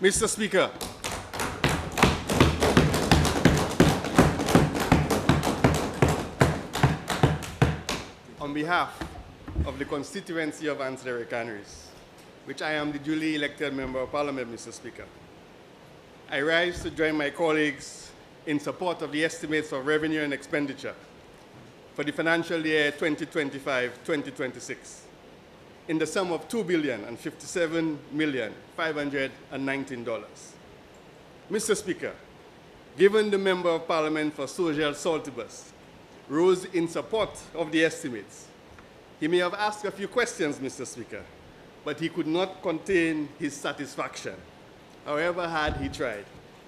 Mr. Speaker, on behalf of the constituency of Ancillary Canaries, which I am the duly elected Member of Parliament, Mr. Speaker, I rise to join my colleagues in support of the estimates of revenue and expenditure for the financial year 2025-2026 in the sum of $2,057,519. Mr. Speaker, given the Member of Parliament for Social Saltibus rose in support of the estimates, he may have asked a few questions, Mr. Speaker, but he could not contain his satisfaction. However hard he tried,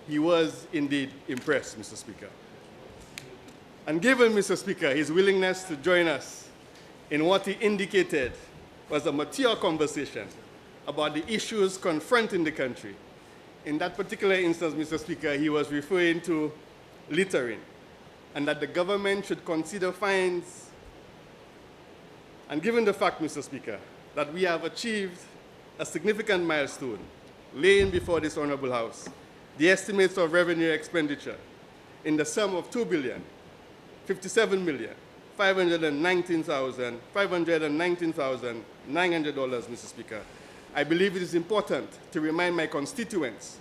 he was indeed impressed, Mr. Speaker. And given, Mr. Speaker, his willingness to join us in what he indicated was a mature conversation about the issues confronting the country. In that particular instance, Mr. Speaker, he was referring to littering, and that the government should consider fines. And given the fact, Mr. Speaker, that we have achieved a significant milestone laying before this Honourable House the estimates of revenue expenditure in the sum of $2,057,519,900, Mr. Speaker, I believe it is important to remind my constituents,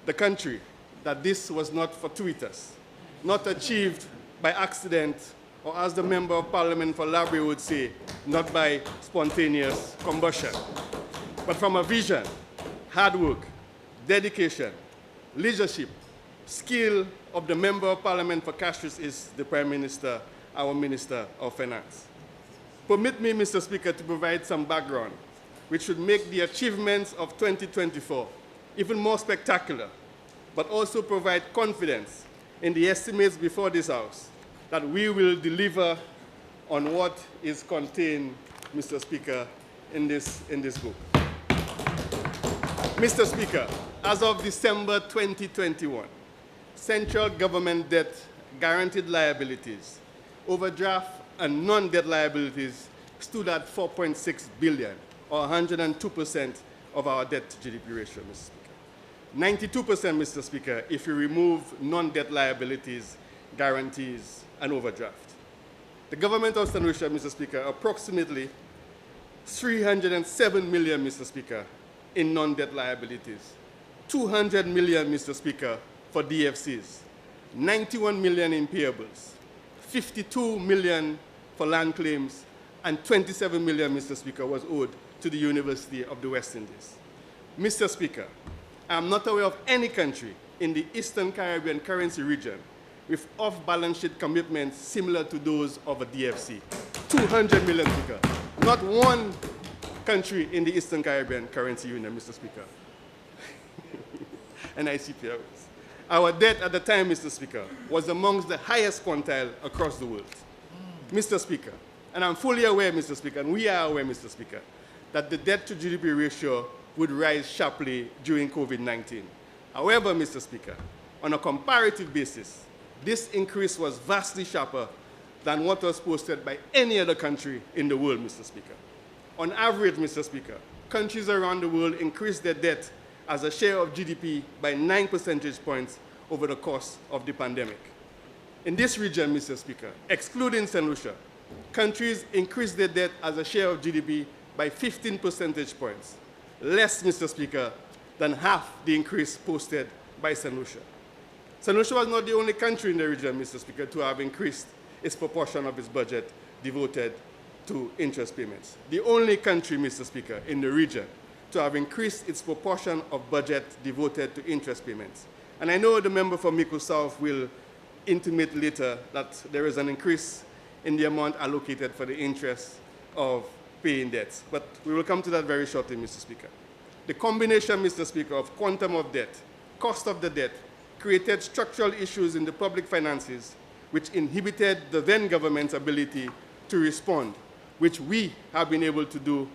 the country, that this was not fortuitous, not achieved by accident, or as the Member of Parliament for Labrie would say, not by spontaneous combustion, but from a vision, hard work, dedication, leadership, skill of the Member of Parliament for Castries is the Prime Minister, our Minister of Finance. Permit me, Mr. Speaker, to provide some background, which should make the achievements of 2024 even more spectacular, but also provide confidence in the estimates before this House that we will deliver on what is contained, Mr. Speaker, in this book. Mr. Speaker, as of December 2021, central government debt, guaranteed liabilities, overdraft, and non-debt liabilities stood at $4.6 billion, or 102% of our debt-to-GDP ratio, Mr. Speaker. 92%, Mr. Speaker, if you remove non-debt liabilities, guarantees, and overdraft. The government of St. Lucia, Mr. Speaker, approximately $307 million, Mr. Speaker, in non-debt liabilities, $200 million, Mr. Speaker, for DFCs, $91 million in payables, $52 million for land claims, and $27 million, Mr. Speaker, was owed to the University of the West Indies. Mr. Speaker, I am not aware of any country in the Eastern Caribbean currency region with off-balance sheet commitments similar to those of a DFC. 200 million, Speaker. Not one country in the Eastern Caribbean currency union, Mr. Speaker. And ICPRs. Our debt at the time, Mr. Speaker, was amongst the highest quintile across the world. Mr. Speaker, and I'm fully aware, Mr. Speaker, and we are aware, Mr. Speaker, that the debt-to-GDP ratio would rise sharply during COVID-19. However, Mr. Speaker, on a comparative basis, this increase was vastly sharper than what was posted by any other country in the world, Mr. Speaker. On average, Mr. Speaker, countries around the world increased their debt as a share of GDP by 9 percentage points over the course of the pandemic. In this region, Mr. Speaker, excluding St. Lucia, countries increased their debt as a share of GDP by 15 percentage points, less, Mr. Speaker, than half the increase posted by St. Lucia. St. Lucia was not the only country in the region, Mr. Speaker, to have increased its proportion of its budget devoted to interest payments. The only country, Mr. Speaker, in the region to have increased its proportion of budget devoted to interest payments. And I know the member for Mico South will intimate later that there is an increase in the amount allocated for the interest of paying debts. But we will come to that very shortly, Mr. Speaker. The combination, Mr. Speaker, of quantum of debt, cost of the debt, created structural issues in the public finances which inhibited the then government's ability to respond, which we have been able to do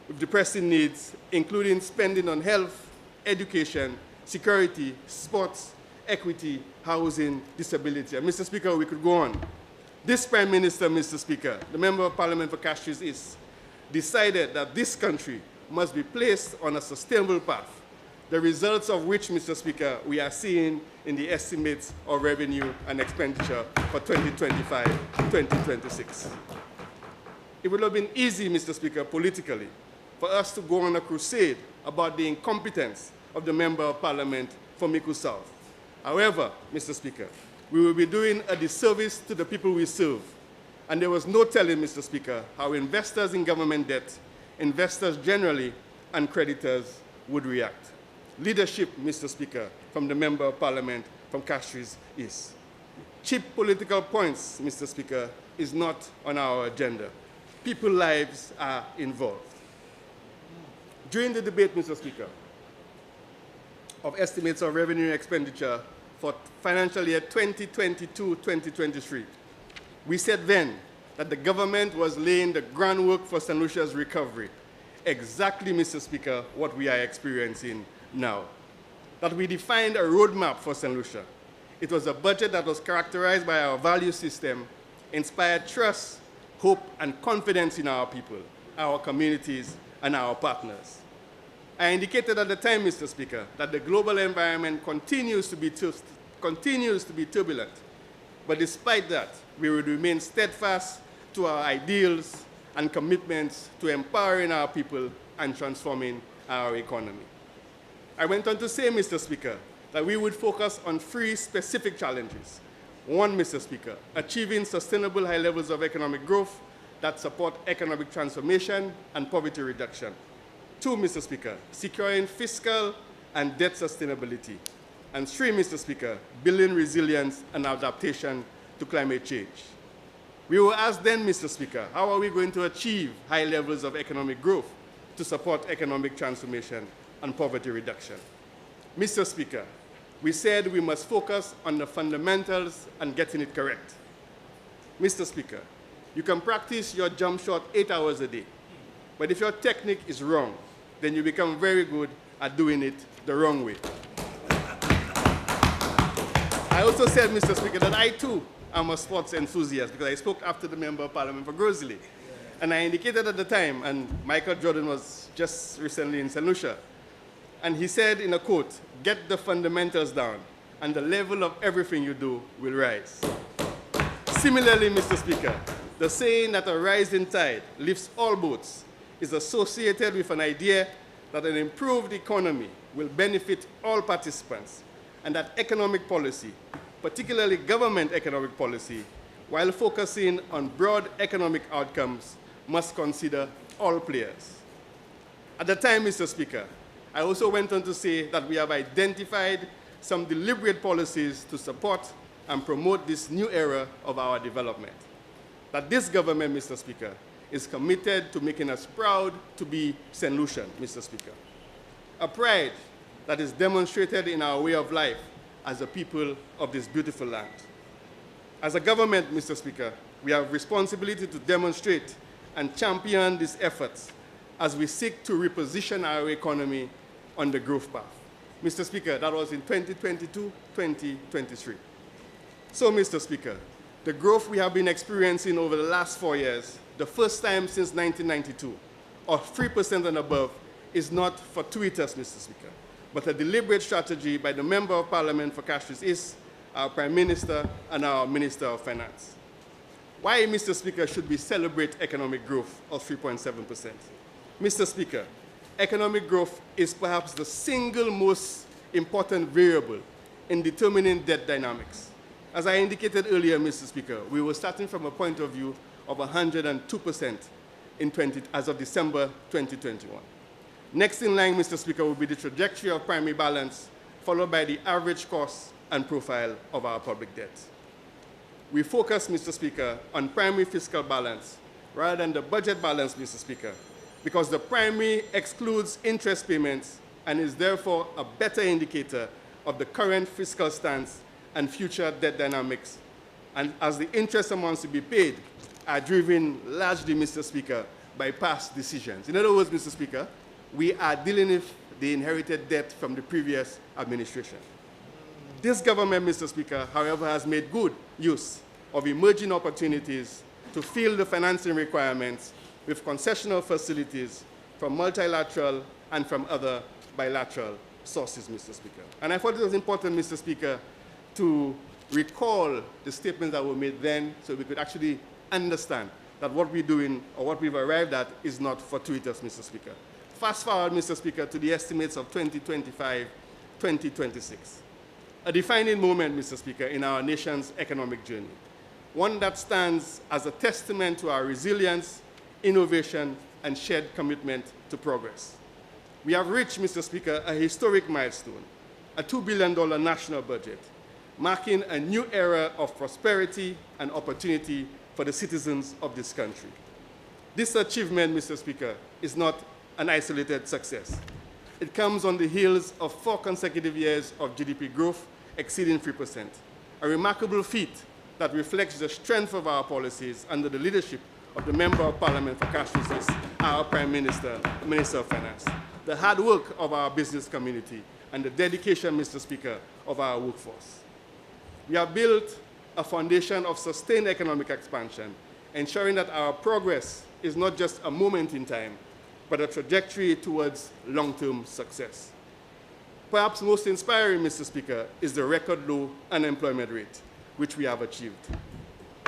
with the pressing needs, including spending on health, education, security, sports, equity, housing, disability. And Mr. Speaker, we could go on. This Prime Minister, Mr. Speaker, the Member of Parliament for Castries East, decided that this country must be placed on a sustainable path the results of which, Mr. Speaker, we are seeing in the estimates of revenue and expenditure for 2025-2026. It would have been easy, Mr. Speaker, politically, for us to go on a crusade about the incompetence of the Member of Parliament for Miku South. However, Mr. Speaker, we will be doing a disservice to the people we serve. And there was no telling, Mr. Speaker, how investors in government debt, investors generally, and creditors would react. Leadership, Mr. Speaker, from the Member of Parliament from Castries East. Cheap political points, Mr. Speaker, is not on our agenda. People's lives are involved. During the debate, Mr. Speaker, of estimates of revenue and expenditure for financial year 2022-2023, we said then that the government was laying the groundwork for St. Lucia's recovery. Exactly, Mr. Speaker, what we are experiencing now. That we defined a roadmap for St. Lucia. It was a budget that was characterized by our value system, inspired trust, hope, and confidence in our people, our communities, and our partners. I indicated at the time, Mr. Speaker, that the global environment continues to be turbulent. But despite that, we would remain steadfast to our ideals and commitments to empowering our people and transforming our economy. I went on to say, Mr. Speaker, that we would focus on 3 specific challenges. 1, Mr. Speaker, achieving sustainable high levels of economic growth that support economic transformation and poverty reduction. 2, Mr. Speaker, securing fiscal and debt sustainability. And 3, Mr. Speaker, building resilience and adaptation to climate change. We were asked then, Mr. Speaker, how are we going to achieve high levels of economic growth to support economic transformation and poverty reduction? Mr. Speaker, we said we must focus on the fundamentals and getting it correct. Mr. Speaker, you can practice your jump shot 8 hours a day, but if your technique is wrong, then you become very good at doing it the wrong way. I also said, Mr. Speaker, that I too am a sports enthusiast because I spoke after the Member of Parliament for Grosley. And I indicated at the time, and Michael Jordan was just recently in St. Lucia, and he said in a quote, "Get the fundamentals down, and the level of everything you do will rise." Similarly, Mr. Speaker, the saying that a rising tide lifts all boats is associated with an idea that an improved economy will benefit all participants, and that economic policy, particularly government economic policy, while focusing on broad economic outcomes, must consider all players. At the time, Mr. Speaker, I also went on to say that we have identified some deliberate policies to support and promote this new era of our development. That this government, Mr. Speaker, is committed to making us proud to be St. Lucian, Mr. Speaker. A pride that is demonstrated in our way of life as a people of this beautiful land. As a government, Mr. Speaker, we have responsibility to demonstrate and champion these efforts as we seek to reposition our economy on the growth path. Mr. Speaker, that was in 2022-2023. So, Mr. Speaker, the growth we have been experiencing over the last 4 years, the first time since 1992, of 3% and above, is not fortuitous, Mr. Speaker, but a deliberate strategy by the Member of Parliament for Castries East, our Prime Minister, and our Minister of Finance. Why, Mr. Speaker, should we celebrate economic growth of 3.7%? Mr. Speaker, economic growth is perhaps the single most important variable in determining debt dynamics. As I indicated earlier, Mr. Speaker, we were starting from a point of view of 102% as of December 2021. Next in line, Mr. Speaker, will be the trajectory of primary balance, followed by the average cost and profile of our public debt. We focus, Mr. Speaker, on primary fiscal balance rather than the budget balance, Mr. Speaker, because the primary excludes interest payments and is therefore a better indicator of the current fiscal stance and future debt dynamics, and as the interest amounts to be paid are driven largely, Mr. Speaker, by past decisions. In other words, Mr. Speaker, we are dealing with the inherited debt from the previous administration. This government, Mr. Speaker, however, has made good use of emerging opportunities to fill the financing requirements with concessional facilities from multilateral and from other bilateral sources, Mr. Speaker. And I thought it was important, Mr. Speaker, to recall the statements that were made then so we could actually understand that what we're doing or what we've arrived at is not fortuitous, Mr. Speaker. Fast forward, Mr. Speaker, to the estimates of 2025, 2026. A defining moment, Mr. Speaker, in our nation's economic journey. One that stands as a testament to our resilience, innovation, and shared commitment to progress. We have reached, Mr. Speaker, a historic milestone, a $2 billion national budget, marking a new era of prosperity and opportunity for the citizens of this country. This achievement, Mr. Speaker, is not an isolated success. It comes on the heels of 4 consecutive years of GDP growth exceeding 3%, a remarkable feat that reflects the strength of our policies under the leadership of the Member of Parliament for Castries, our Prime Minister, Minister of Finance, the hard work of our business community, and the dedication, Mr. Speaker, of our workforce. We have built a foundation of sustained economic expansion, ensuring that our progress is not just a moment in time, but a trajectory towards long-term success. Perhaps most inspiring, Mr. Speaker, is the record low unemployment rate, which we have achieved.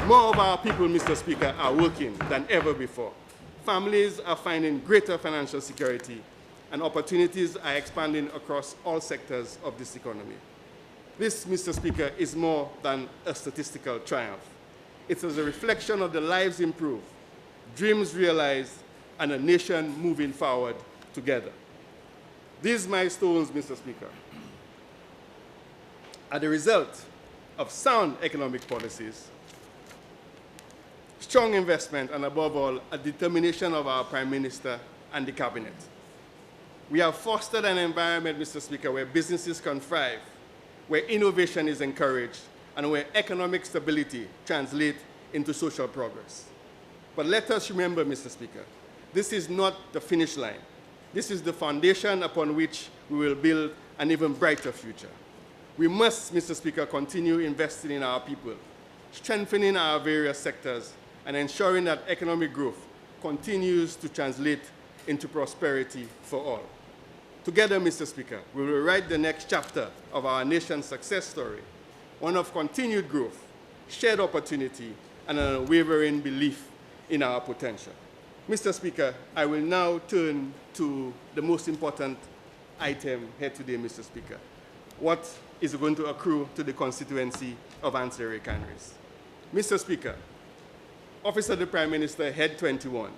More of our people, Mr. Speaker, are working than ever before. Families are finding greater financial security, and opportunities are expanding across all sectors of this economy. This, Mr. Speaker, is more than a statistical triumph. It is a reflection of the lives improved, dreams realized, and a nation moving forward together. These milestones, Mr. Speaker, are the result of sound economic policies, strong investment, and above all, a determination of our Prime Minister and the Cabinet. We have fostered an environment, Mr. Speaker, where businesses can thrive, where innovation is encouraged, and where economic stability translates into social progress. But let us remember, Mr. Speaker, this is not the finish line. This is the foundation upon which we will build an even brighter future. We must, Mr. Speaker, continue investing in our people, strengthening our various sectors, and ensuring that economic growth continues to translate into prosperity for all. Together, Mr. Speaker, we will write the next chapter of our nation's success story, one of continued growth, shared opportunity, and an unwavering belief in our potential. Mr. Speaker, I will now turn to the most important item here today, Mr. Speaker. What is going to accrue to the constituency of Ancillary Canaries? Mr. Speaker, Office of the Prime Minister, Head 21,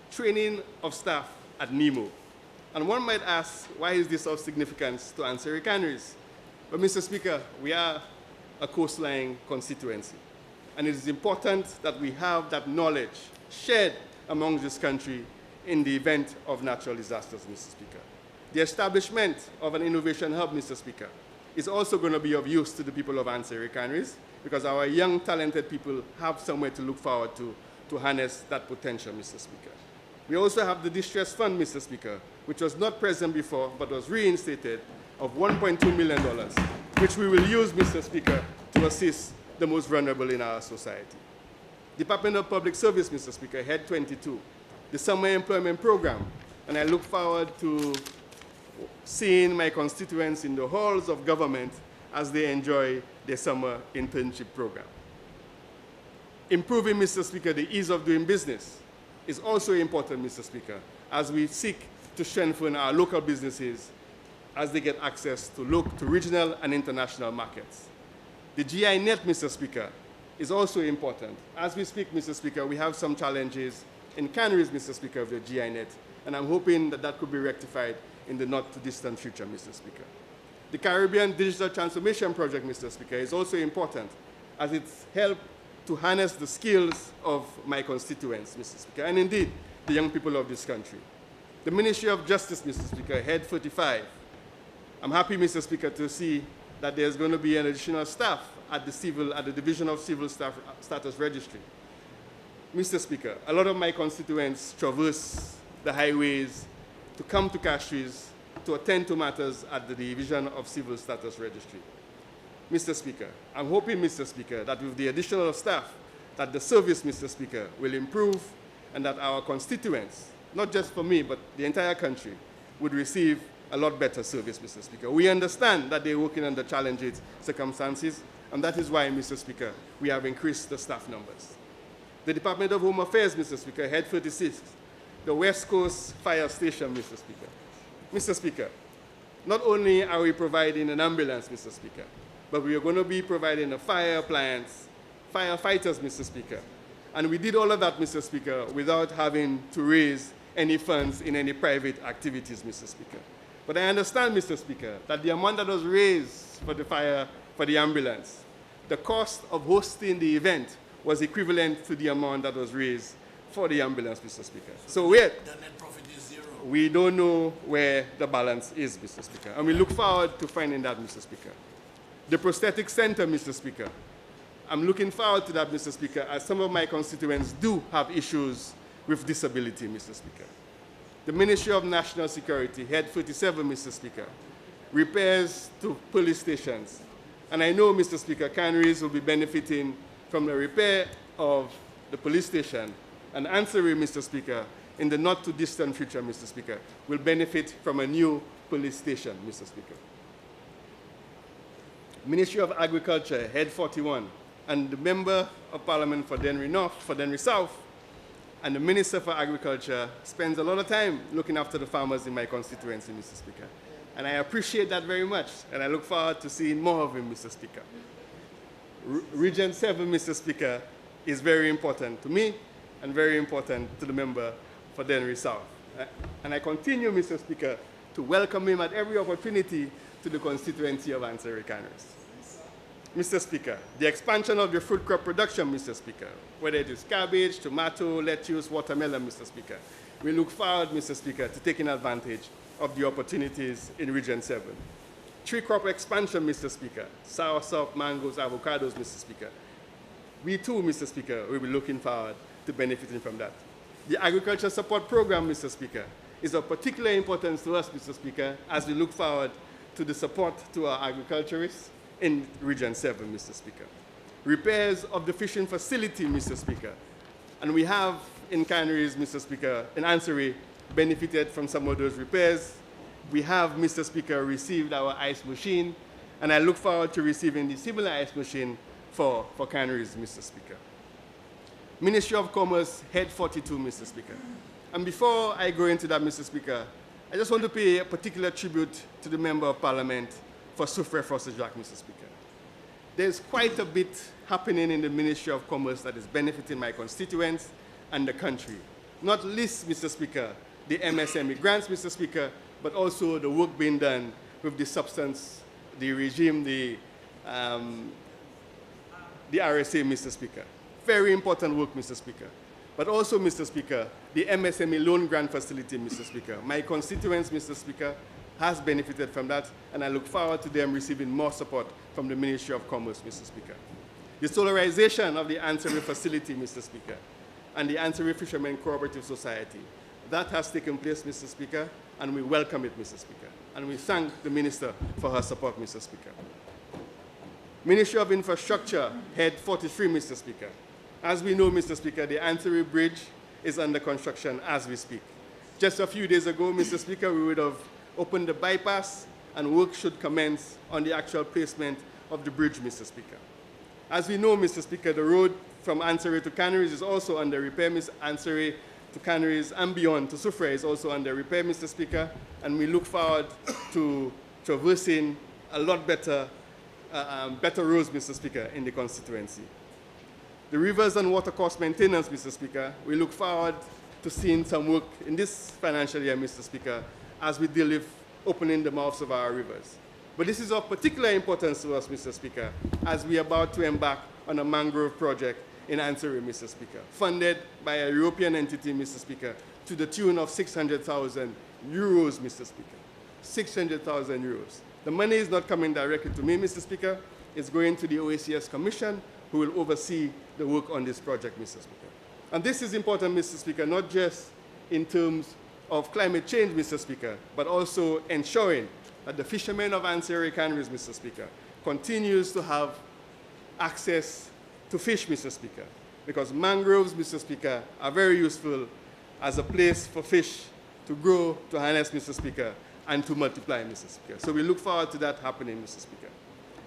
training of staff at NEMO. And one might ask, why is this of significance to Ancillary Canaries? But Mr. Speaker, we are a coastline constituency. And it is important that we have that knowledge shared among this country in the event of natural disasters, Mr. Speaker. The establishment of an innovation hub, Mr. Speaker, is also going to be of use to the people of Ancillary Canaries because our young, talented people have somewhere to look forward to harness that potential, Mr. Speaker. We also have the Distress Fund, Mr. Speaker, which was not present before but was reinstated, of $1.2 million, which we will use, Mr. Speaker, to assist the most vulnerable in our society. Department of Public Service, Mr. Speaker, Head 22, the Summer Employment Program, and I look forward to seeing my constituents in the halls of government as they enjoy their summer internship program. Improving, Mr. Speaker, the ease of doing business is also important, Mr. Speaker, as we seek to strengthen our local businesses as they get access to regional and international markets. The GI net, Mr. Speaker, is also important. As we speak, Mr. Speaker, we have some challenges in Canaries, Mr. Speaker, of the GI net, and I'm hoping that that could be rectified in the not-too-distant future, Mr. Speaker. The Caribbean Digital Transformation Project, Mr. Speaker, is also important as it's helped to harness the skills of my constituents, Mr. Speaker, and indeed, the young people of this country. The Ministry of Justice, Mr. Speaker, Head 45. I'm happy, Mr. Speaker, to see that there's going to be an additional staff at the Division of Civil Status Registry. Mr. Speaker, a lot of my constituents traverse the highways to come to Castries to attend to matters at the Division of Civil Status Registry. Mr. Speaker, I'm hoping, Mr. Speaker, that with the additional staff, that the service, Mr. Speaker, will improve and that our constituents, not just for me, but the entire country, would receive a lot better service, Mr. Speaker. We understand that they're working under challenging circumstances, and that is why, Mr. Speaker, we have increased the staff numbers. The Department of Home Affairs, Mr. Speaker, Head 36, the West Coast Fire Station, Mr. Speaker. Mr. Speaker, not only are we providing an ambulance, Mr. Speaker, but we are going to be providing a fire appliance, firefighters, Mr. Speaker. And we did all of that, Mr. Speaker, without having to raise any funds in any private activities, Mr. Speaker. But I understand, Mr. Speaker, that the amount that was raised for the ambulance, the cost of hosting the event was equivalent to the amount that was raised for the ambulance, Mr. Speaker. So the net profit is zero. We don't know where the balance is, Mr. Speaker, and we look forward to finding that, Mr. Speaker. The prosthetic center, Mr. Speaker, I'm looking forward to that, Mr. Speaker, as some of my constituents do have issues with disability, Mr. Speaker. The Ministry of National Security, Head 37, Mr. Speaker, repairs to police stations. And I know, Mr. Speaker, Canaries will be benefiting from the repair of the police station. And Ancillary, Mr. Speaker, in the not too distant future, Mr. Speaker, will benefit from a new police station, Mr. Speaker. Ministry of Agriculture, Head 41, and the Member of Parliament for Dennery North, for Dennery South, and the Minister for Agriculture spends a lot of time looking after the farmers in my constituency, Mr. Speaker. And I appreciate that very much, and I look forward to seeing more of him, Mr. Speaker. Region 7, Mr. Speaker, is very important to me and very important to the member for Dennery South. And I continue, Mr. Speaker, to welcome him at every opportunity to the constituency of Ancillary Canaries. Mr. Speaker, the expansion of the fruit crop production, Mr. Speaker, whether it is cabbage, tomato, lettuce, watermelon, Mr. Speaker, we look forward, Mr. Speaker, to taking advantage of the opportunities in Region 7. Tree crop expansion, Mr. Speaker, soursop, mangoes, avocados, Mr. Speaker. We too, Mr. Speaker, will be looking forward to benefiting from that. The agriculture support program, Mr. Speaker, is of particular importance to us, Mr. Speaker, as we look forward to the support to our agriculturists in Region 7, Mr. Speaker. Repairs of the fishing facility, Mr. Speaker. And we have in Canaries, Mr. Speaker, in Ancillary, benefited from some of those repairs. We have, Mr. Speaker, received our ice machine, and I look forward to receiving the similar ice machine for Canaries, Mr. Speaker. Ministry of Commerce, Head 42, Mr. Speaker. And before I go into that, Mr. Speaker, I just want to pay a particular tribute to the Member of Parliament for Soufrière Foster-Jacques, Mr. Speaker. There's quite a bit happening in the Ministry of Commerce that is benefiting my constituents and the country. Not least, Mr. Speaker, the MSME grants, Mr. Speaker, but also the work being done with the substance, the regime, the RSA, Mr. Speaker. Very important work, Mr. Speaker. But also, Mr. Speaker, the MSME loan grant facility, Mr. Speaker. My constituents, Mr. Speaker, has benefited from that, and I look forward to them receiving more support from the Ministry of Commerce, Mr. Speaker. The solarization of the Ancillary facility, Mr. Speaker, and the Ancillary Fishermen Cooperative Society. That has taken place, Mr. Speaker, and we welcome it, Mr. Speaker. And we thank the Minister for her support, Mr. Speaker. Ministry of Infrastructure, Head 43, Mr. Speaker. As we know, Mr. Speaker, the Ancillary Bridge is under construction as we speak. Just a few days ago, Mr. Speaker, we would have opened the bypass and work should commence on the actual placement of the bridge, Mr. Speaker. As we know, Mr. Speaker, the road from Ancillary to Canaries is also under repair. Ancillary to Canaries and beyond to Soufrière is also under repair, Mr. Speaker, and we look forward to traversing a lot better roads, Mr. Speaker, in the constituency. The rivers and watercourse maintenance, Mr. Speaker, we look forward to seeing some work in this financial year, Mr. Speaker, as we deal with opening the mouths of our rivers. But this is of particular importance to us, Mr. Speaker, as we are about to embark on a mangrove project in Ancillary, Mr. Speaker, funded by a European entity, Mr. Speaker, to the tune of 600,000 euros, Mr. Speaker. 600,000 euros. The money is not coming directly to me, Mr. Speaker. It's going to the OACS Commission, who will oversee the work on this project, Mr. Speaker. And this is important, Mr. Speaker, not just in terms of climate change, Mr. Speaker, but also ensuring that the fishermen of Ancillary Canaries, Mr. Speaker, continues to have access to fish, Mr. Speaker, because mangroves, Mr. Speaker, are very useful as a place for fish to grow, to harness, Mr. Speaker, and to multiply, Mr. Speaker. So we look forward to that happening, Mr. Speaker.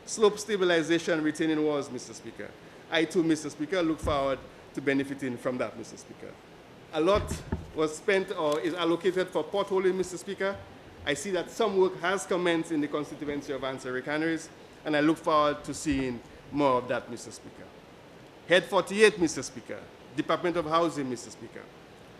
Slope stabilization, retaining walls, Mr. Speaker. I too, Mr. Speaker, look forward to benefiting from that, Mr. Speaker. A lot was spent or is allocated for potholing, Mr. Speaker. I see that some work has commenced in the constituency of Ansari Canaries, and I look forward to seeing more of that, Mr. Speaker. Head 48, Mr. Speaker, Department of Housing, Mr. Speaker.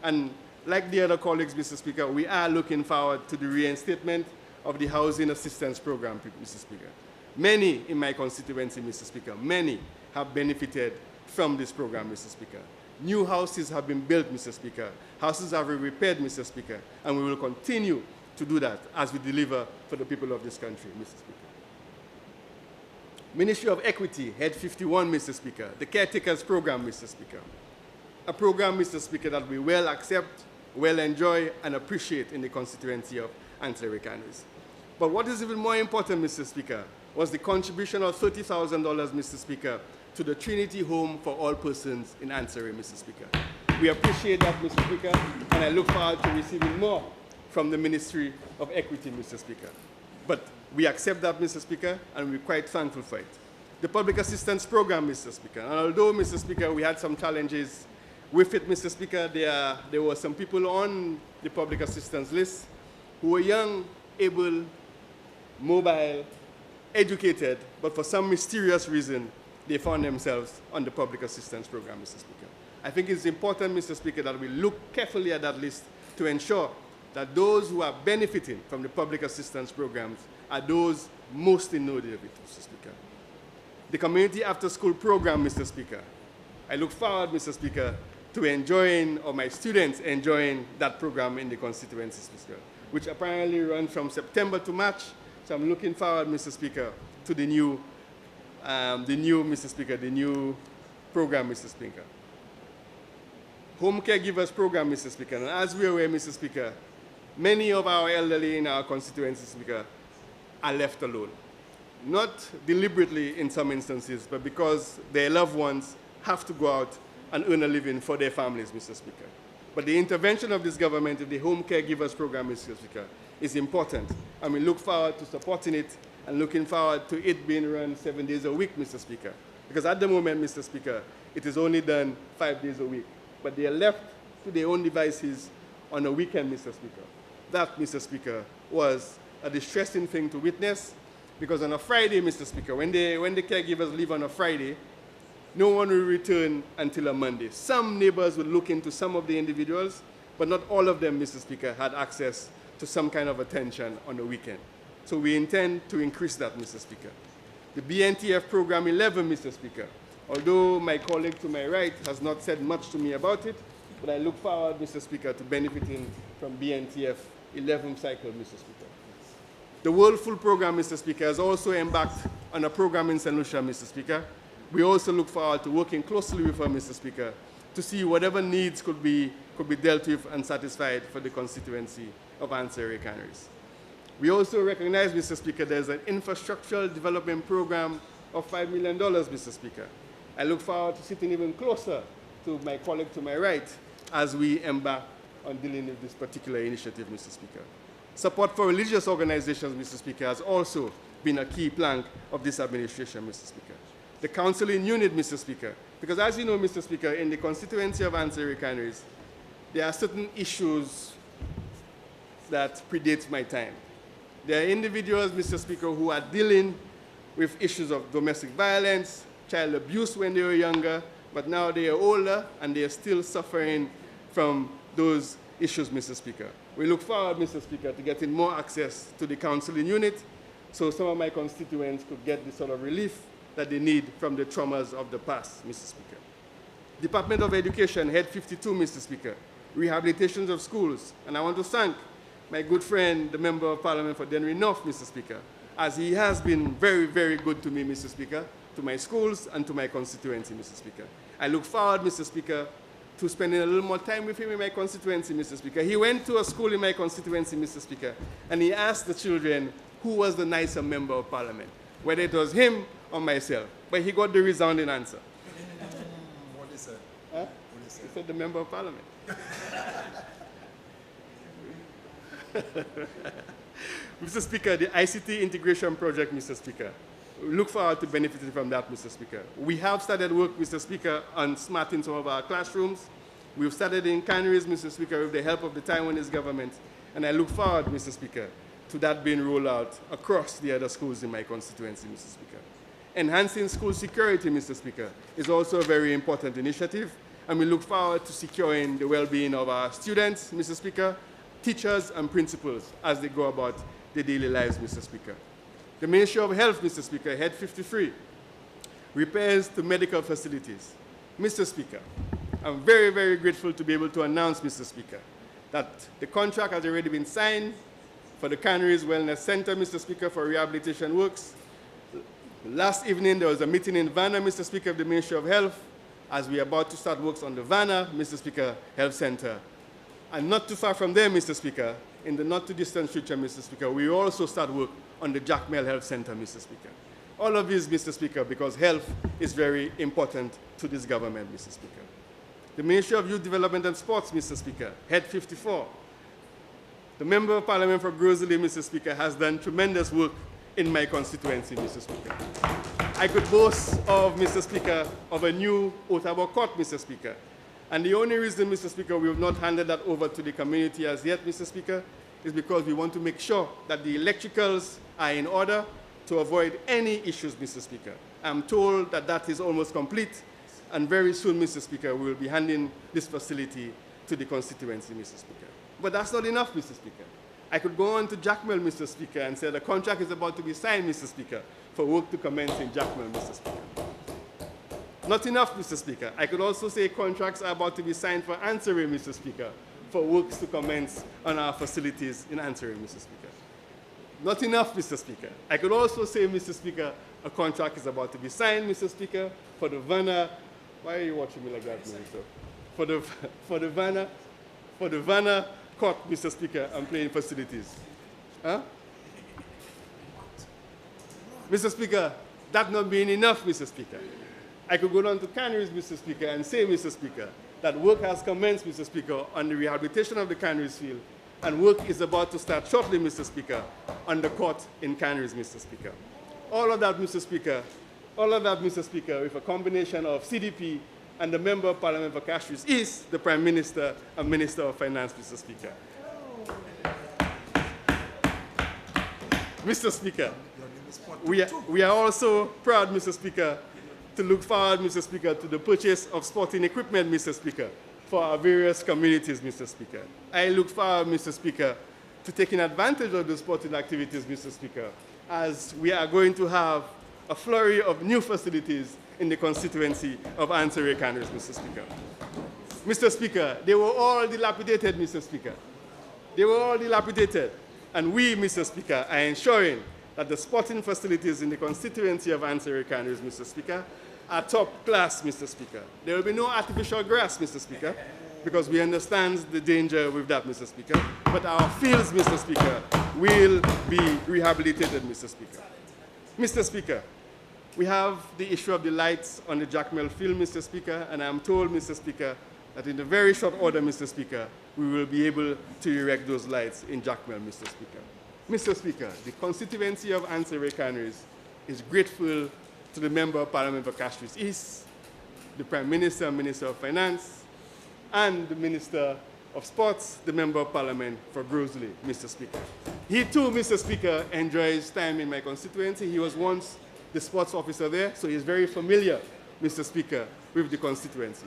And like the other colleagues, Mr. Speaker, we are looking forward to the reinstatement of the Housing Assistance Program, Mr. Speaker. Many in my constituency, Mr. Speaker, many have benefited from this program, Mr. Speaker. New houses have been built, Mr. Speaker. Houses have been repaired, Mr. Speaker, and we will continue to do that as we deliver for the people of this country, Mr. Speaker. Ministry of Equity, Head 51, Mr. Speaker, the Caretakers Program, Mr. Speaker. A program, Mr. Speaker, that we well accept, well enjoy, and appreciate in the constituency of Ansari Canaries. But what is even more important, Mr. Speaker, was the contribution of $30,000, Mr. Speaker, to the Trinity Home for All Persons in Ansari, Mr. Speaker. We appreciate that, Mr. Speaker, and I look forward to receiving more from the Ministry of Equity, Mr. Speaker. But we accept that, Mr. Speaker, and we're quite thankful for it. The Public Assistance Program, Mr. Speaker, and although, Mr. Speaker, we had some challenges with it, Mr. Speaker, there were some people on the public assistance list who were young, able, mobile, educated, but for some mysterious reason, they found themselves on the public assistance program, Mr. Speaker. I think it's important, Mr. Speaker, that we look carefully at that list to ensure that those who are benefiting from the public assistance programs are those most in need of it, Mr. Speaker. The Community After School Program, Mr. Speaker. I look forward, Mr. Speaker, to enjoying, or my students enjoying that program in the constituency, Mr. Speaker, which apparently runs from September to March. So I'm looking forward, Mr. Speaker, to the new program, Mr. Speaker. Home Caregivers Program, Mr. Speaker. And as we are aware, Mr. Speaker, many of our elderly in our constituency, Speaker, are left alone. Not deliberately in some instances, but because their loved ones have to go out and earn a living for their families, Mr. Speaker. But the intervention of this government in the Home Caregivers Program, Mr. Speaker, is important. And we look forward to supporting it and looking forward to it being run 7 days a week, Mr. Speaker. Because at the moment, Mr. Speaker, it is only done 5 days a week. But they are left to their own devices on a weekend, Mr. Speaker. That, Mr. Speaker, was a distressing thing to witness, because on a Friday, Mr. Speaker, when the caregivers leave on a Friday, no one will return until a Monday. Some neighbors will look into some of the individuals, but not all of them, Mr. Speaker, had access to some kind of attention on the weekend. So we intend to increase that, Mr. Speaker. The BNTF Program 11, Mr. Speaker, although my colleague to my right has not said much to me about it, but I look forward, Mr. Speaker, to benefiting from BNTF 11 cycle, Mr. Speaker. The World Food Program, Mr. Speaker, has also embarked on a program in St. Lucia, Mr. Speaker. We also look forward to working closely with her, Mr. Speaker, to see whatever needs could be dealt with and satisfied for the constituency of Ansari Canaries. We also recognize, Mr. Speaker, there's an infrastructural development program of $5 million, Mr. Speaker. I look forward to sitting even closer to my colleague to my right as we embark on dealing with this particular initiative, Mr. Speaker. Support for religious organizations, Mr. Speaker, has also been a key plank of this administration, Mr. Speaker. The counseling unit, Mr. Speaker, because as you know, Mr. Speaker, in the constituency of Ansari Canaries, there are certain issues that predate my time. There are individuals, Mr. Speaker, who are dealing with issues of domestic violence, child abuse when they were younger, but now they are older and they are still suffering from those issues, Mr. Speaker. We look forward, Mr. Speaker, to getting more access to the counseling unit so some of my constituents could get the sort of relief that they need from the traumas of the past, Mr. Speaker. Department of Education, Head 52, Mr. Speaker, rehabilitations of schools. And I want to thank my good friend, the Member of Parliament for Denry North, Mr. Speaker, as he has been very, very good to me, Mr. Speaker, to my schools and to my constituency, Mr. Speaker. I look forward, Mr. Speaker, to spending a little more time with him in my constituency, Mr. Speaker. He went to a school in my constituency, Mr. Speaker, and he asked the children who was the nicer Member of Parliament, whether it was him or myself. But he got the resounding answer. What is it? Huh? He said the Member of Parliament. Mr. Speaker, the ICT integration project, Mr. Speaker, we look forward to benefiting from that, Mr. Speaker. We have started work, Mr. Speaker, on smarting some of our classrooms. We've started in canneries, Mr. Speaker, with the help of the Taiwanese government, and I look forward, Mr. Speaker, to that being rolled out across the other schools in my constituency, Mr. Speaker. Enhancing school security, Mr. Speaker, is also a very important initiative, and we look forward to securing the well-being of our students, Mr. Speaker, teachers and principals as they go about their daily lives, Mr. Speaker. The Ministry of Health, Mr. Speaker, Head 53, repairs to medical facilities. Mr. Speaker, I'm very, very grateful to be able to announce, Mr. Speaker, that the contract has already been signed for the Canneries Wellness Center, Mr. Speaker, for rehabilitation works. Last evening, there was a meeting in Vanna, Mr. Speaker, of the Ministry of Health, as we are about to start works on the Vanna, Mr. Speaker, Health Center. And not too far from there, Mr. Speaker, in the not too distant future, Mr. Speaker, we also start work on the Jackmel Health Center, Mr. Speaker. All of this, Mr. Speaker, because health is very important to this government, Mr. Speaker. The Ministry of Youth Development and Sports, Mr. Speaker, Head 54. The Member of Parliament for Grosley, Mr. Speaker, has done tremendous work in my constituency, Mr. Speaker. I could boast of, Mr. Speaker, of a new Ottawa court, Mr. Speaker. And the only reason, Mr. Speaker, we have not handed that over to the community as yet, Mr. Speaker, is because we want to make sure that the electricals are in order to avoid any issues, Mr. Speaker. I'm told that that is almost complete, and very soon, Mr. Speaker, we will be handing this facility to the constituency, Mr. Speaker. But that's not enough, Mr. Speaker. I could go on to Jackmel, Mr. Speaker, and say the contract is about to be signed, Mr. Speaker, for work to commence in Jackmel, Mr. Speaker. Not enough, Mr. Speaker. I could also say contracts are about to be signed for Ansary, Mr. Speaker, for works to commence on our facilities in Ansary, Mr. Speaker. Not enough, Mr. Speaker. I could also say, Mr. Speaker, a contract is about to be signed, Mr. Speaker, for the Vanna. Why are you watching me like that, Minister? For the Vanna court, Mr. Speaker, and playing facilities. Huh? Mr. Speaker, that not being enough, Mr. Speaker. I could go down to canneries, Mr. Speaker, and say, Mr. Speaker, that work has commenced, Mr. Speaker, on the rehabilitation of the canneries field, and work is about to start shortly, Mr. Speaker, on the court in canneries, Mr. Speaker. All of that, Mr. Speaker, with a combination of CDP and the Member of Parliament for Castries is the Prime Minister and Minister of Finance, Mr. Speaker. Mr. Speaker, we are also proud, Mr. Speaker, to look forward, Mr. Speaker, to the purchase of sporting equipment, Mr. Speaker, for our various communities, Mr. Speaker. I look forward, Mr. Speaker, to taking advantage of the sporting activities, Mr. Speaker, as we are going to have a flurry of new facilities in the constituency of Ansary Canneries, Mr. Speaker. Mr. Speaker, they were all dilapidated, Mr. Speaker. They were all dilapidated. And we, Mr. Speaker, are ensuring that the sporting facilities in the constituency of Ansary Canneries, Mr. Speaker, are top class, Mr. Speaker. There will be no artificial grass, Mr. Speaker, because we understand the danger with that, Mr. Speaker. But our fields, Mr. Speaker, will be rehabilitated, Mr. Speaker. Mr. Speaker, we have the issue of the lights on the Jackmel field, Mr. Speaker, and I'm told, Mr. Speaker, that in a very short order, Mr. Speaker, we will be able to erect those lights in Jackmel, Mr. Speaker. Mr. Speaker, the constituency of Ansary Canneries is grateful to the Member of Parliament for Castries East, the Prime Minister and Minister of Finance, and the Minister of Sports, the Member of Parliament for Grosley, Mr. Speaker. He too, Mr. Speaker, enjoys time in my constituency. He was once the sports officer there, so he's very familiar, Mr. Speaker, with the constituency.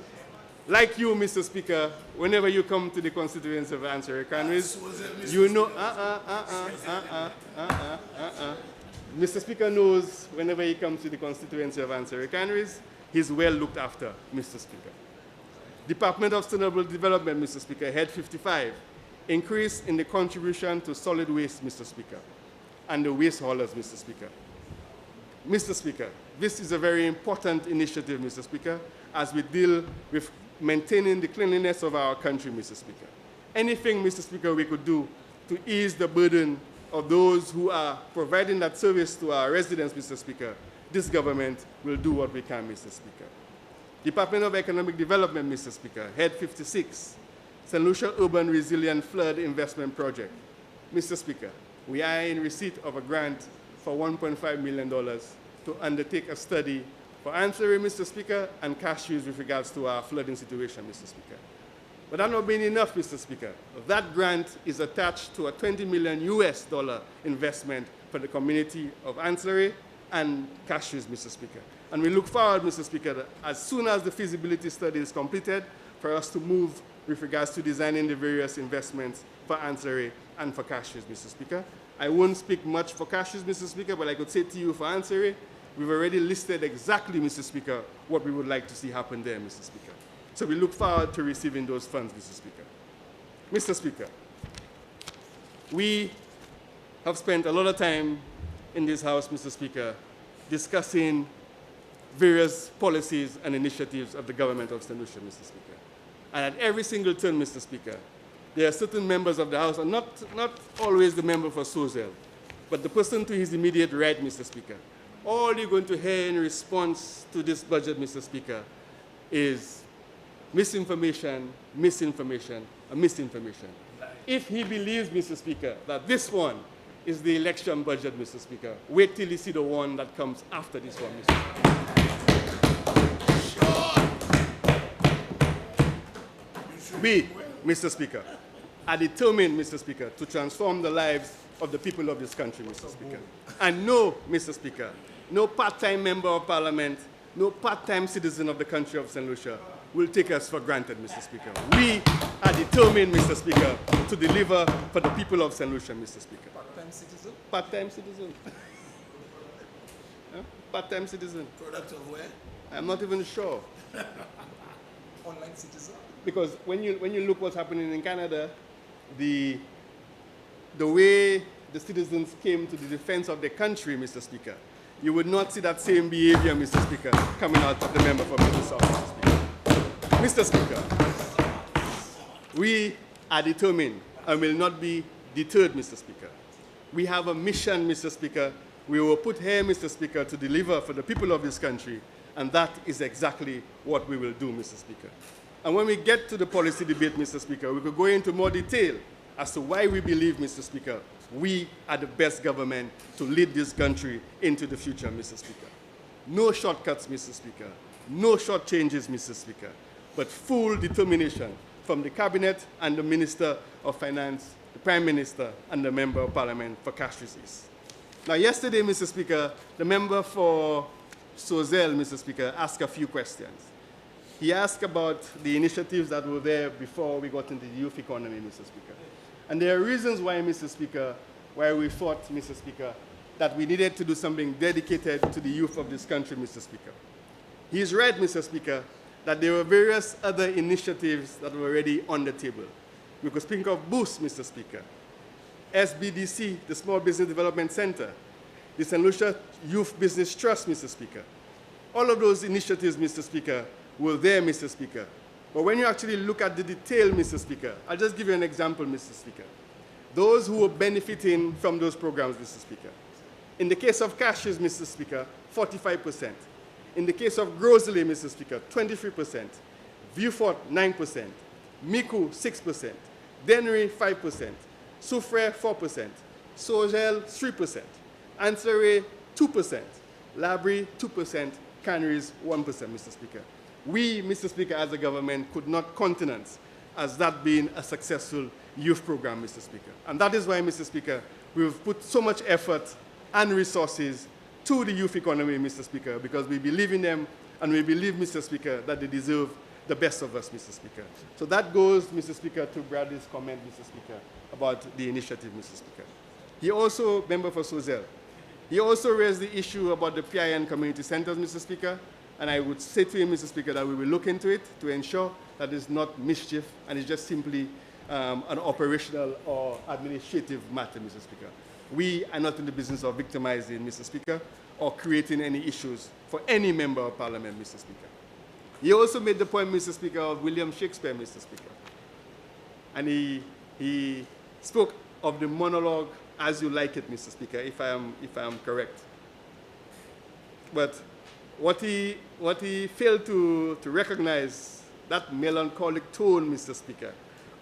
Like you, Mr. Speaker, whenever you come to the constituency of Ansary Canneries, you know, Mr. Speaker knows whenever he comes to the constituency of Ansary Canneries, he's well looked after, Mr. Speaker. Department of Sustainable Development, Mr. Speaker, Head 55, increase in the contribution to solid waste, Mr. Speaker, and the waste haulers, Mr. Speaker. Mr. Speaker, this is a very important initiative, Mr. Speaker, as we deal with maintaining the cleanliness of our country, Mr. Speaker. Anything, Mr. Speaker, we could do to ease the burden of those who are providing that service to our residents, Mr. Speaker, this government will do what we can, Mr. Speaker. Department of Economic Development, Mr. Speaker, Head 56, St. Lucia Urban Resilient Flood Investment Project. Mr. Speaker, we are in receipt of a grant for $1.5 million to undertake a study for ancillary, Mr. Speaker, and cash use with regards to our flooding situation, Mr. Speaker. But that not being enough, Mr. Speaker, that grant is attached to a $20 million investment for the community of ancillary and cash use, Mr. Speaker. And we look forward, Mr. Speaker, that as soon as the feasibility study is completed, for us to move with regards to designing the various investments for ancillary and for cash use, Mr. Speaker. I won't speak much for cash use, Mr. Speaker, but I could say to you for ancillary, we've already listed exactly, Mr. Speaker, what we would like to see happen there, Mr. Speaker. So we look forward to receiving those funds, Mr. Speaker. Mr. Speaker, we have spent a lot of time in this House, Mr. Speaker, discussing various policies and initiatives of the government of St. Lucia, Mr. Speaker. And at every single turn, Mr. Speaker, there are certain members of the House, and not always the member for Sozel, but the person to his immediate right, Mr. Speaker. All you're going to hear in response to this budget, Mr. Speaker, is misinformation, misinformation, and misinformation. If he believes, Mr. Speaker, that this one is the election budget, Mr. Speaker, wait till you see the one that comes after this one, Mr. Speaker. We, Mr. Speaker, are determined, Mr. Speaker, to transform the lives of the people of this country, Mr. Speaker. And no, Mr. Speaker, no part-time member of parliament, no part-time citizen of the country of St. Lucia will take us for granted, Mr. Speaker. We are determined, Mr. Speaker, to deliver for the people of St. Lucia, Mr. Speaker. Part-time citizen? Part-time citizen. Huh? Part-time citizen. Product of where? I'm not even sure. Online citizen? Because when you look what's happening in Canada, the way the citizens came to the defense of their country, Mr. Speaker, you would not see that same behavior, Mr. Speaker, coming out of the member for Mississauga, Mr. Speaker. Mr. Speaker, we are determined and will not be deterred, Mr. Speaker. We have a mission, Mr. Speaker. We were put here, Mr. Speaker, to deliver for the people of this country, and that is exactly what we will do, Mr. Speaker. And when we get to the policy debate, Mr. Speaker, we could go into more detail as to why we believe, Mr. Speaker, we are the best government to lead this country into the future, Mr. Speaker. No shortcuts, Mr. Speaker. No short changes, Mr. Speaker, but full determination from the Cabinet and the Minister of Finance, the Prime Minister, and the Member of Parliament for cash receipts. Now, yesterday, Mr. Speaker, the member for Sozel, Mr. Speaker, asked a few questions. He asked about the initiatives that were there before we got into the youth economy, Mr. Speaker. And there are reasons why, Mr. Speaker, why we thought, Mr. Speaker, that we needed to do something dedicated to the youth of this country, Mr. Speaker. He's right, Mr. Speaker, that there were various other initiatives that were already on the table. We could think of Boost, Mr. Speaker, SBDC, the Small Business Development Center, the St. Lucia Youth Business Trust, Mr. Speaker. All of those initiatives, Mr. Speaker, were there, Mr. Speaker. But when you actually look at the detail, Mr. Speaker, I'll just give you an example, Mr. Speaker. Those who were benefiting from those programs, Mr. Speaker. In the case of cashews, Mr. Speaker, 45%. In the case of Grosley, Mr. Speaker, 23%. Viewfort, 9%. Miku, 6%. Dennery, 5%. Soufrière, 4%. Sogel, 3%. Ancillary, 2%. Labrie, 2%. Canneries, 1%, Mr. Speaker. We, Mr. Speaker, as a government, could not countenance as that being a successful youth program, Mr. Speaker. And that is why, Mr. Speaker, we've put so much effort and resources to the youth economy, Mr. Speaker, because we believe in them, and we believe, Mr. Speaker, that they deserve the best of us, Mr. Speaker. So that goes, Mr. Speaker, to Bradley's comment, Mr. Speaker, about the initiative, Mr. Speaker. He also, member for Sozel, he also raised the issue about the PIN community centers, Mr. Speaker, and I would say to him, Mr. Speaker, that we will look into it to ensure that it's not mischief and it's just simply an operational or administrative matter, Mr. Speaker. We are not in the business of victimizing, Mr. Speaker, or creating any issues for any member of Parliament, Mr. Speaker. He also made the point, Mr. Speaker, of William Shakespeare, Mr. Speaker. And he spoke of the monologue as you like it, Mr. Speaker, if I am correct. But what he failed to recognize, that melancholic tone, Mr. Speaker,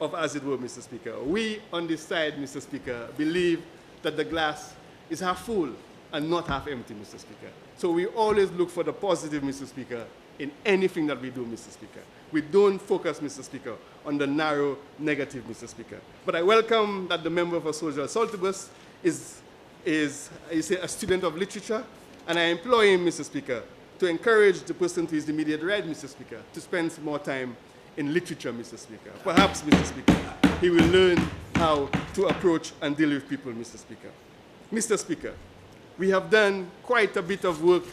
of as it were, Mr. Speaker. We on this side, Mr. Speaker, believe that the glass is half full and not half empty, Mr. Speaker. So we always look for the positive, Mr. Speaker, in anything that we do, Mr. Speaker. We don't focus, Mr. Speaker, on the narrow negative, Mr. Speaker. But I welcome that the member for Social Saltibus is a student of literature, and I implore him, Mr. Speaker, to encourage the person to his immediate right, Mr. Speaker, to spend some more time in literature, Mr. Speaker. Perhaps, Mr. Speaker, he will learn how to approach and deal with people, Mr. Speaker. Mr. Speaker, we have done quite a bit of work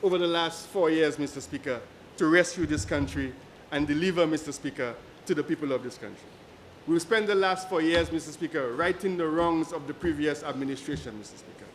over the last 4 years, Mr. Speaker, to rescue this country and deliver, Mr. Speaker, to the people of this country. We've spent the last 4 years, Mr. Speaker, righting the wrongs of the previous administration, Mr. Speaker.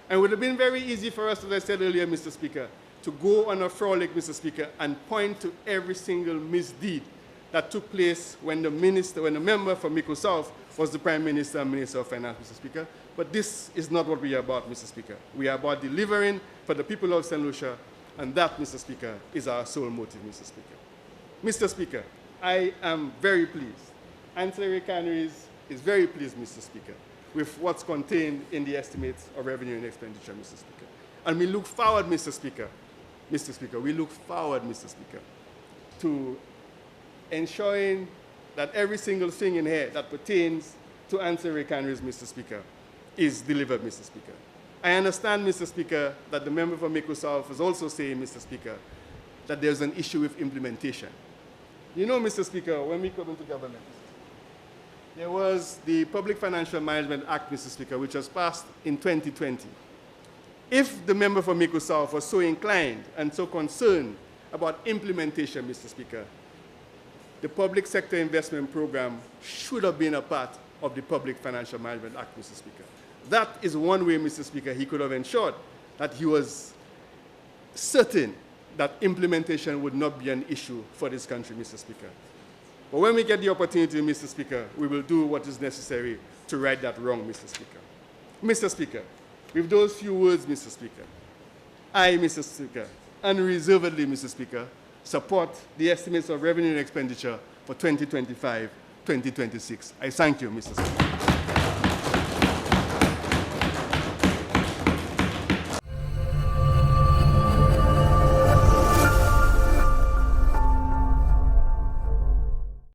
And it would have been very easy for us, as I said earlier, Mr. Speaker, to go on a frolic, Mr. Speaker, and point to every single misdeed that took place when the member for Miko South was the Prime Minister and Minister of Finance, Mr. Speaker. But this is not what we are about, Mr. Speaker. We are about delivering for the people of St. Lucia, and that, Mr. Speaker, is our sole motive, Mr. Speaker. Mr. Speaker, I am very pleased. Ancillary Canaries is very pleased, Mr. Speaker, with what's contained in the estimates of revenue and expenditure, Mr. Speaker. And we look forward, Mr. Speaker, we look forward, Mr. Speaker, to ensuring that every single thing in here that pertains to ancillary canaries, Mr. Speaker, is delivered, Mr. Speaker. I understand, Mr. Speaker, that the member for Miko South is also saying, Mr. Speaker, that there's an issue with implementation. You know, Mr. Speaker, when we come into government, there was the Public Financial Management Act, Mr. Speaker, which was passed in 2020. If the member for Miko South was so inclined and so concerned about implementation, Mr. Speaker, the Public Sector Investment Program should have been a part of the Public Financial Management Act, Mr. Speaker. That is one way, Mr. Speaker, he could have ensured that he was certain that implementation would not be an issue for this country, Mr. Speaker. But when we get the opportunity, Mr. Speaker, we will do what is necessary to right that wrong, Mr. Speaker. Mr. Speaker, with those few words, Mr. Speaker, I, Mr. Speaker, unreservedly, Mr. Speaker, support the estimates of revenue and expenditure for 2025-2026. I thank you, Mr. Speaker.